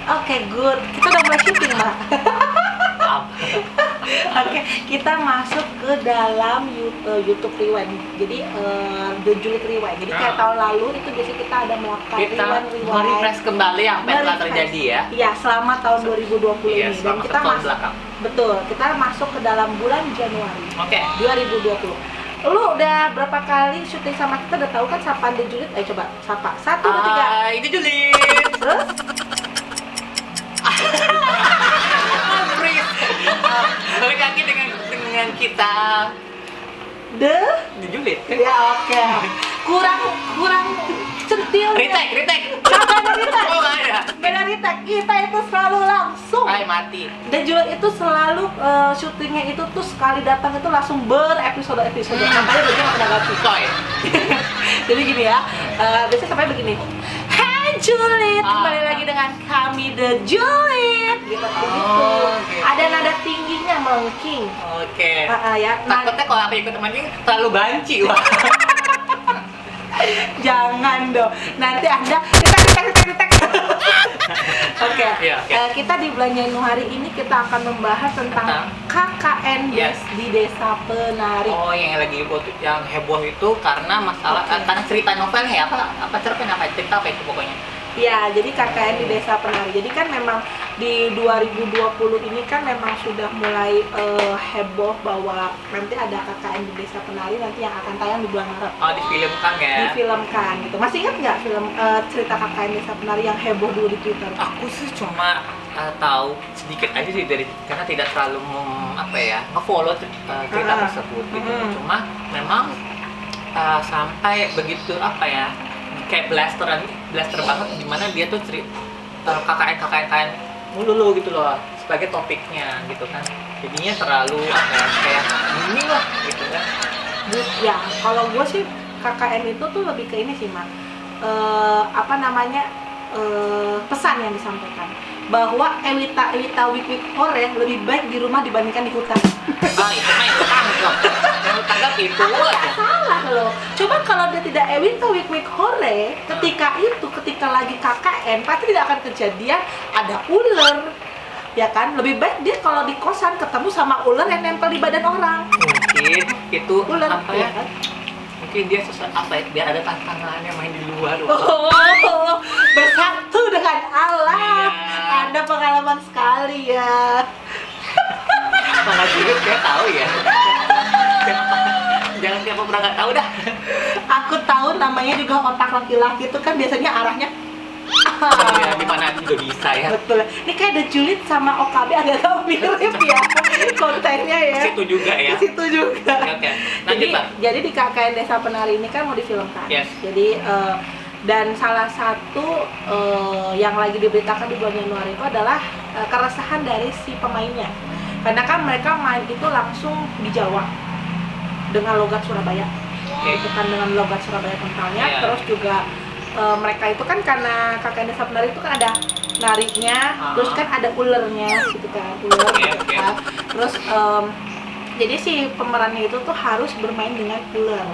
Oke, good. Kita udah mulai syuting, Mbak. Oke, kita masuk ke dalam YouTube Rewind. Jadi The Julid Rewind. Jadi kayak tahun lalu itu biasanya kita ada melakukan Kita rewind. merefresh kembali yang telah terjadi ya. Iya, selama tahun 2020 Iya, ini. Dan selama kita tahun belakang. betul, kita masuk ke dalam bulan Januari Oke. 2020. Lu udah berapa kali syuting sama kita, udah tahu kan sapaan The Julid? Ayo coba sapa. 1, 2, 3. Itu Julid. Terus? Balik lagi dengan kita The Julid. Ya oke. Kurang centil. Retake. Kagak ada retake. Oh, nggak ada. Beda retake. Kita itu selalu langsung. Ay, mati. Dan Julid itu selalu syutingnya itu tuh sekali datang itu langsung berepisode-episode. Makanya bagi yang pernah ganti. Coy. Jadi gini ya, biasanya sampai begini. Hai Julid, kembali lagi dengan kami The Julid. Gitu. Okay. Ada nada tingginya melengking. Oke. Ya. Takutnya kalau aku ikut teman ini terlalu banci, wah. Jangan dong. Nanti Anda retak. Oke. Iya, oke. Kita di bulan Januari ini kita akan membahas tentang KKN Yes. di Desa Penari. Oh, yang lagi heboh itu karena masalah karena cerita novelnya ya, apa cerpen apa cerita apa itu pokoknya. Ya, jadi KKN di Desa Penari. Jadi kan memang di 2020 ini kan memang sudah mulai heboh bahwa nanti ada KKN di Desa Penari nanti yang akan tayang di bulan Maret. Oh, difilmkan ya. Difilmkan gitu. Masih ingat nggak film cerita KKN Desa Penari yang heboh dulu di Twitter? Aku sih cuma tahu sedikit aja sih karena tidak terlalu nge-follow cerita tersebut gitu. Cuma memang sampai begitu kayak blaster banget dimana dia tuh KKN mulu gitu loh sebagai topiknya gitu kan. Jadinya terlalu kayak ini lah gitu kan. Ya, kalau gue sih KKN itu tuh lebih ke ini sih, Mak. Pesan yang disampaikan bahwa Ewita Wik Hore lebih baik di rumah dibandingkan di hutan. Itu mah yang tanggap itu aja. Salah loh. Coba kalau dia tidak Ewita Wik Hore, ketika lagi KKN pasti tidak akan kejadian ada ular. Ya kan? Lebih baik dia kalau di kosan ketemu sama ular yang nempel di badan orang. Mungkin itu Ular ya? kan? Mungkin dia biar ada tantangannya main di luar. Oh, bersatu dengan Allah. Iya. Anda pengalaman sekali ya. Sangat juga kayak tahu ya. Jangan siapa pernah nggak tahu dah. Aku tahu namanya juga otak laki-laki itu kan biasanya arahnya. Iya, gimana juga bisa ya. Betul. Ini kayak The Julid sama OKB agak mirip ya kontennya ya. Ke situ juga ya. Ke situ juga. Oke. Lanjut, Pak. Jadi di KKN Desa Penari ini kan mau difilmkan. Yes. Jadi dan salah satu yang lagi diberitakan di bulan Januari itu adalah keresahan dari si pemainnya. Karena kan mereka main itu langsung di Jawa dengan logat Surabaya. Bukan dengan logat Surabaya kentalnya. Yeah. Terus juga mereka itu kan karena KKN Desa Penari itu kan ada narinya, terus kan ada ulernya gitu kan, gitu kan. Terus jadi si pemerannya itu tuh harus bermain dengan ular.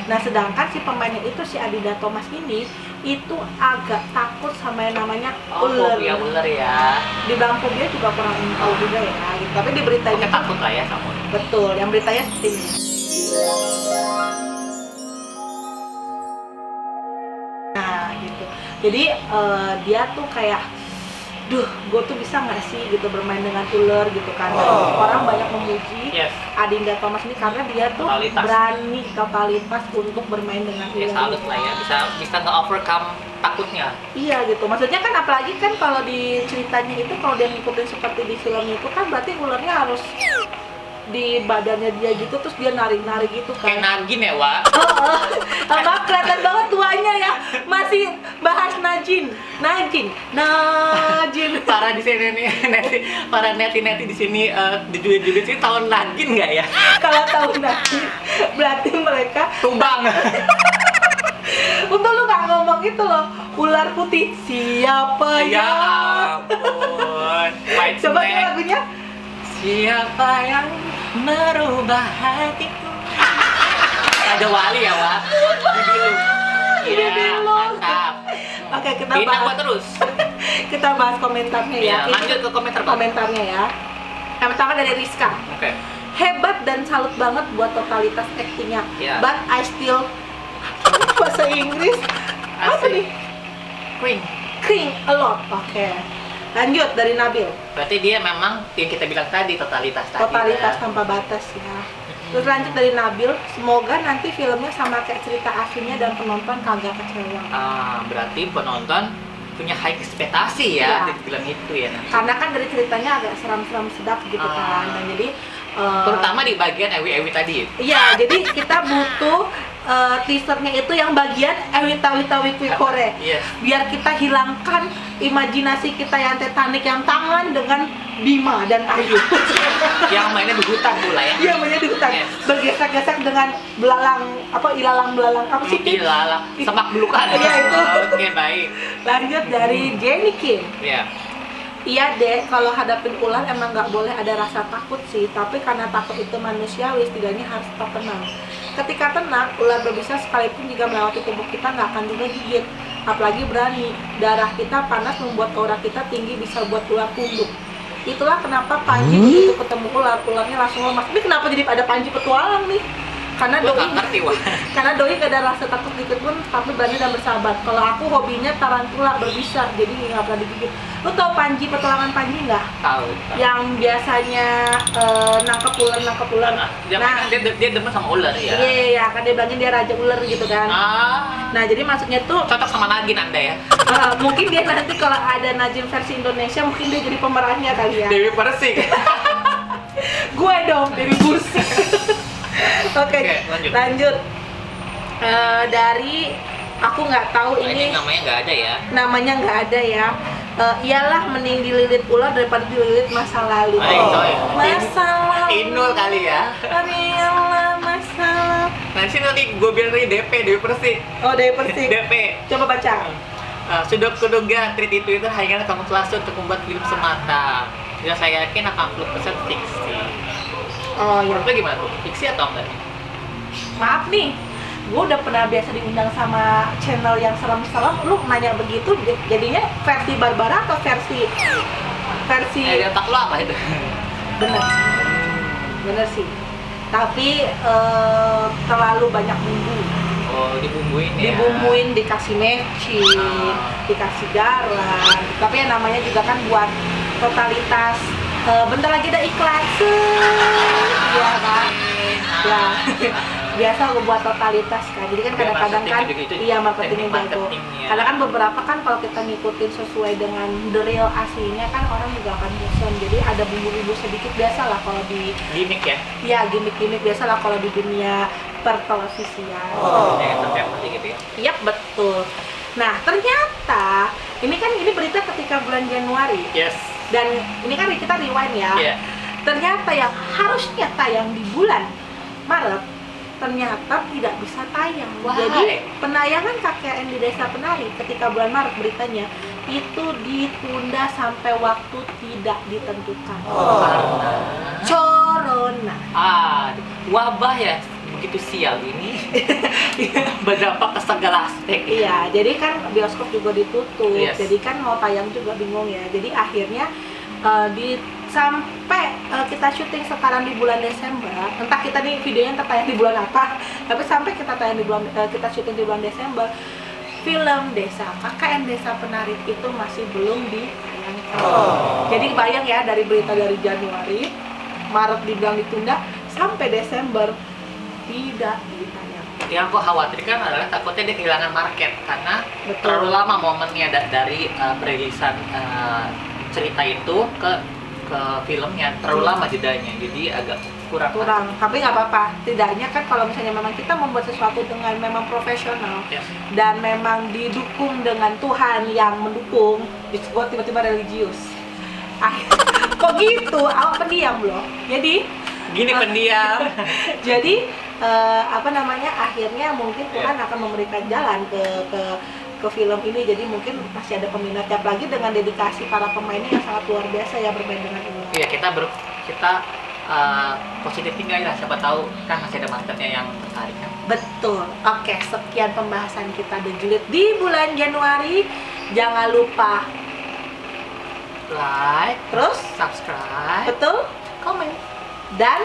Nah, sedangkan si pemainnya itu si Adinda Thomas ini itu agak takut sama yang namanya ular. Fobia ular ya. Di Lampung dia juga kurang tahu juga ya, gitu. Tapi di beritanya Takut lah ya sama. betul, yang beritanya seperti ini. Nah, gitu. Jadi dia tuh kayak, gue tuh bisa nggak sih gitu bermain dengan ular gitu kan. Orang banyak memuji Adinda Thomas ini karena dia tuh berani totalitas untuk bermain dengan ular. Salut lah ya, bisa nge-overcome takutnya. Iya gitu. Maksudnya kan apalagi kan kalau di ceritanya itu kalau dia ngikutin seperti di filmnya itu kan berarti ularnya harus di badannya dia gitu terus dia nari-nari gitu kan. Kayak Nagin ya, Wak. Abang kelihatan banget tuanya ya. Masih bahas Najin. Para di sini nih, para neti di sini di Julid sih tahun Nagin nggak ya? Kalau tahu Najin berarti mereka tumbang. Untuk lu nggak ngomong itu loh, ular putih siapa ya? Ya ampun. Coba lagunya. Siapa yang merubah hatiku? Ada Wali ya, Wak? Bibi lu. Bibi lu. Mantap. Oke, kita Bina bahas. gua terus. Kita bahas komentarnya ya. Ya, lanjut ke komentarnya ya. Yang pertama dari Rizka. Oke. Hebat dan salut banget buat totalitas actingnya. Ya. But I still bahasa Inggris apa nih? Cring a lot. Oke. Lanjut dari Nabil. Berarti dia memang yang kita bilang tadi totalitas tadi. Totalitas ya. tanpa batas ya. Terus lanjut dari Nabil, semoga nanti filmnya sama kayak cerita aslinya dan penonton kagak kecewa. Berarti penonton punya high ekspektasi Ya. ya di film itu ya. Karena kan dari ceritanya agak seram-seram sedap gitu kan. Dan jadi terutama di bagian ewi-ewi tadi. iya, jadi kita butuh teasernya itu yang bagian ewita-wita Kore. Yes. Biar kita hilangkan imajinasi kita yang Titanic yang tangan dengan Bima dan Ayu. Yang mainnya di hutan pula ya. Iya, mainnya di hutan. Yes. Bergesek-gesek dengan ilalang apa sih? Pip? Ilalang, semak belukan. Iya, itu. Oke, baik. Lanjut dari Jenny Kim. Iya. Iya deh, kalau hadapin ular emang nggak boleh ada rasa takut sih, tapi karena takut itu manusiawi, setidaknya harus tetap tenang. Ketika tenang, ular berbisa sekalipun jika melewati tubuh kita nggak akan juga gigit, apalagi berani. Darah kita panas membuat aura kita tinggi, bisa buat ular tunduk. Itulah kenapa Panji begitu ketemu ular, ularnya langsung lemas. Ini kenapa jadi ada Panji petualang nih? Karena Gua doi nggak ngerti, wah. karena doi gak ada rasa takut sedikit pun, tapi berani dan bersahabat. Kalau aku hobinya tarantula berbisa, jadi nggak pernah digigit. Lu tau Panji, petualangan Panji nggak? Tahu. Yang biasanya nangkep ular. Dia demen sama ular ya. Iya, kan dia bilangin dia raja ular gitu kan. Nah, jadi maksudnya tuh Cocok sama Nagin Anda ya. mungkin dia nanti kalau ada Najim versi Indonesia, mungkin dia jadi pemerannya kali ya. Dewi Persik. Gue dong, Dewi Bursik. Oke, lanjut. Dari aku nggak tahu Ini ini namanya nggak ada ya. namanya nggak ada ya. Iyalah mending dililit ular daripada dililit masa lalu. Masa lalu. Inul kali ya. Iyalah masa lalu. Nanti gue bilang tadi DP Dewi Persik. Oh, Dewi Persik. DP. Coba baca. Sudah kuduga tweet itu hanya kamu kelas untuk membuat film semata. Sudah saya yakin 80% fiksi. Oh iya. Menurut lo gimana tuh? Fiksi atau enggak? Maaf nih, gue udah pernah biasa diundang sama channel yang serem-serem, lu nanya begitu, jadinya versi Barbara atau versi Di otak lo apa itu? bener sih, tapi terlalu banyak bumbu. Oh, dibumbuin ya? Dibumbuin, dikasih mecin, dikasih garam, tapi yang namanya juga kan buat totalitas. Bentar lagi ada iklan, iya kan? Ya, biasa gue buat totalitas kan. Jadi kan kadang-kadang kan, iya marketingnya jago. Karena kan beberapa kan kalau kita ngikutin sesuai dengan the real aslinya kan orang juga akan bosan. Jadi ada bumbu-bumbu sedikit biasalah kalau di gimmick ya? Iya, gimmick-gimmick biasalah kalau di dunia pertelevisian. Gitu ya? Iya, betul. Nah, ternyata ini berita ketika bulan Januari. Yes. Dan ini kan kita rewind ya. Yeah. Ternyata yang harusnya tayang di bulan Maret ternyata tidak bisa tayang. Why? Jadi penayangan KKN di Desa Penari ketika bulan Maret beritanya itu ditunda sampai waktu tidak ditentukan. Karena Corona. Wabah ya begitu sial ini. Berdampak ke segala aspek. Iya, jadi kan bioskop juga ditutup. Yes. Jadi kan mau tayang juga bingung ya. Jadi akhirnya sampai kita syuting sekarang di bulan Desember, entah kita nih videonya entah tayang di bulan apa, tapi sampai kita tayang di bulan kita syuting di bulan Desember, film Desa KKN Desa Penari itu masih belum ditayangkan. Jadi bayang ya, dari berita dari Januari, Maret dibilang ditunda, sampai Desember tidak ditayangkan. Yang aku khawatirkan adalah takutnya dia kehilangan market karena terlalu lama momennya dari perilisan cerita itu ke filmnya, terlalu lama jedanya, jadi agak kurang. Tapi nggak apa-apa, tidaknya kan kalau misalnya memang kita membuat sesuatu dengan memang profesional, Yes. dan memang didukung dengan Tuhan yang mendukung, disebut tiba-tiba religius. Kok gitu? Awak pendiam loh. Jadi Gini pendiam. jadi akhirnya mungkin Tuhan akan memberikan jalan ke film ini, jadi mungkin masih ada peminatnya, apalagi dengan dedikasi para pemainnya yang sangat luar biasa ya bermain dengan ular. Iya, kita positif tinggal lah, siapa tahu kan masih ada marketnya yang tertarik kan. Betul. Oke, sekian pembahasan kita The Julid di bulan Januari. Jangan lupa like, terus subscribe, betul, komen, dan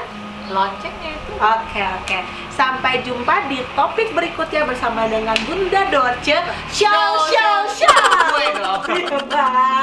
loncengnya itu. oke. Sampai jumpa di topik berikutnya bersama dengan Bunda Dorce. Ciao. Gue dong. Bye.